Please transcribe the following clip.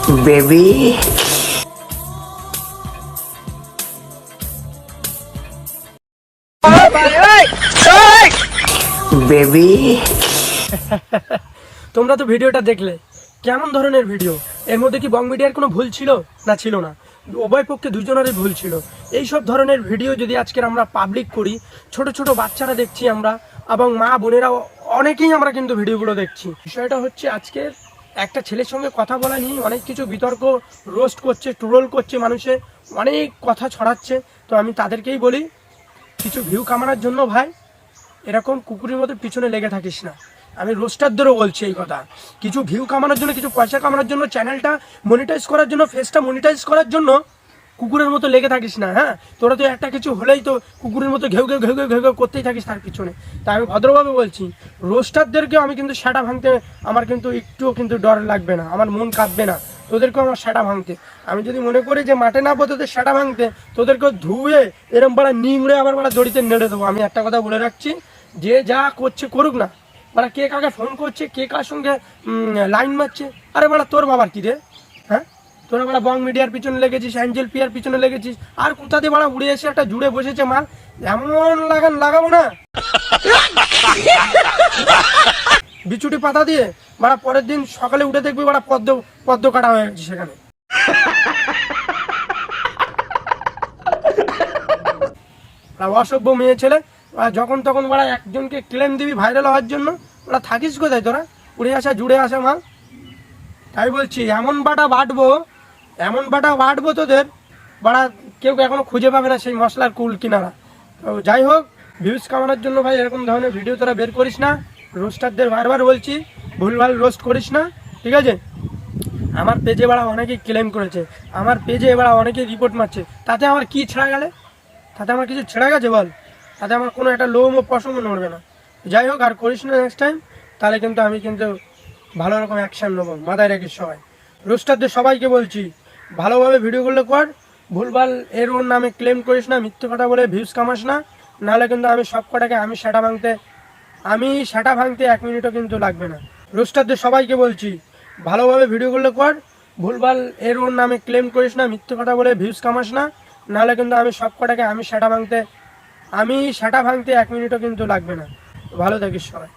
Baby baby তোমরা তো ভিডিওটা দেখলে কেমন ধরনের ভিডিও। এর মধ্যে কি বং মিডিয়ার কোনো ভুল ছিল না ছিল না? উভয় পক্ষে দুজনেরই ভুল ছিল। এই সব ধরনের ভিডিও যদি আজকের আমরা পাবলিক করি, ছোট ছোট বাচ্চারা দেখছি আমরা, এবং মা বোনেরাও অনেকেই আমরা কিন্তু ভিডিওগুলো দেখছি। বিষয়টা হচ্ছে আজকের একটা ছেলের সঙ্গে কথা বলা নিয়ে অনেক কিছু বিতর্ক, রোস্ট করছে, ট্রোল করছে, মানুষে অনেক কথা ছড়াচ্ছে। তো আমি তাদেরকেই বলি, কিছু ভিউ কামানোর জন্য ভাই এরকম কুকুরের মতো পিছনে লেগে থাকিস না। আমি রোস্টারদেরও বলছি এই কথা। কিছু ভিউ কামানোর জন্য, কিছু পয়সা কামানোর জন্য, চ্যানেলটা মনিটাইজ করার জন্য, ফেসটা মনিটাইজ করার জন্য কুকুরের মতো লেগে থাকিস না। হ্যাঁ, তোরা তো একটা কিছু হলেই তো কুকুরের মতো ঘেউ ঘেউ ঘেউ ঘেউ ঘেউ ঘেউ করতেই থাকিস তার পিছনে। তাই আমি ভদ্রভাবে বলছি, রোস্টারদেরকেও আমি কিন্তু সেটা ভাঙতে আমার কিন্তু একটুও কিন্তু ডর লাগবে না, আমার মন কাঁদবে না তোদেরকেও আমার সেটা ভাঙতে। আমি যদি মনে করি যে মাঠে নামবো তোদের সেটা ভাঙতে, তোদেরকেও ধুয়ে এরম বাড়া নিংড়ে আবার বাড়া দড়িতে নেড়ে দেবো। আমি একটা কথা বলে রাখছি, যে যা করছে করুক না। মানে কে কাকে ফোন করছে, কে কার সঙ্গে লাইন মারছে, আরে বাড়া তোর বাবার কি রে? হ্যাঁ, তোরা বাড়া বং মিডিয়ার পিছনে লেগেছিস, অ্যাঞ্জেল পিয়ার পিছনে লেগেছিস, আর কোথা দিয়ে বাড়া উড়ে এসে একটা জুড়ে বসেছে মাল, এমন লাগাবো না বিচুটি পাতা দিয়ে বাড়া। পরের দিন সকালে উঠে দেখবি বাড়া পদ্ম কাটা হয়ে গেছে সেখানে। অসভ্য মেয়ে ছেলে, যখন তখন বাড়া একজনকে ক্লেম দিবি ভাইরাল হওয়ার জন্য। ওরা থাকিস কোথায় তোরা? উড়ে আসা জুড়ে আসা মাল। তাই বলছি, এমন বাটা বাটবো তোদের বাড়া, কেউ এখনো খুঁজে পাবে না সেই মশলার কুল কিনারা। তো যাই হোক, ভিউজ কামানোর জন্য ভাই এরকম ধরনের ভিডিও তোরা বের করিস না। রোস্টারদের বারবার বলছি, ভুলভাল রোস্ট করিস না, ঠিক আছে? আমার পেজে বাড়া অনেকেই ক্লেম করেছে, আমার পেজে এবার অনেকেই রিপোর্ট মারছে, তাতে আমার কি ছেড়া গেলে? তাতে আমার কিছু ছেড়ে গেছে বল? তাতে আমার কোনো একটা লোমও পশমও নড়বে না। যাই হোক, আর করিস না নেক্সট টাইম, তাহলে কিন্তু আমি কিন্তু ভালো রকম অ্যাকশান নেবো, মাথায় রাখিস সবাই। রোস্টারদের সবাইকে বলছি, ভালোভাবে ভিডিওগুলো কর, ভুলভাল এর ওর নামে ক্লেম করিস না, মিথ্যে কথা বলে ভিউজ কামাস না, নাহলে কিন্তু আমি সব কটাকে আমি সেটা ভাঙতে 1 মিনিটও কিন্তু লাগবে না। রোস্টারদের সবাইকে বলছি, ভালোভাবে ভিডিওগুলো কর, ভুলভাল এর ওর নামে ক্লেম করিস না, মিথ্যে কথা বলে ভিউজ কামাস না, নাহলে কিন্তু আমি সব কটাকে আমি সেটা ভাঙতে 1 মিনিটও কিন্তু লাগবে না। ভালো থাকিস সবাই।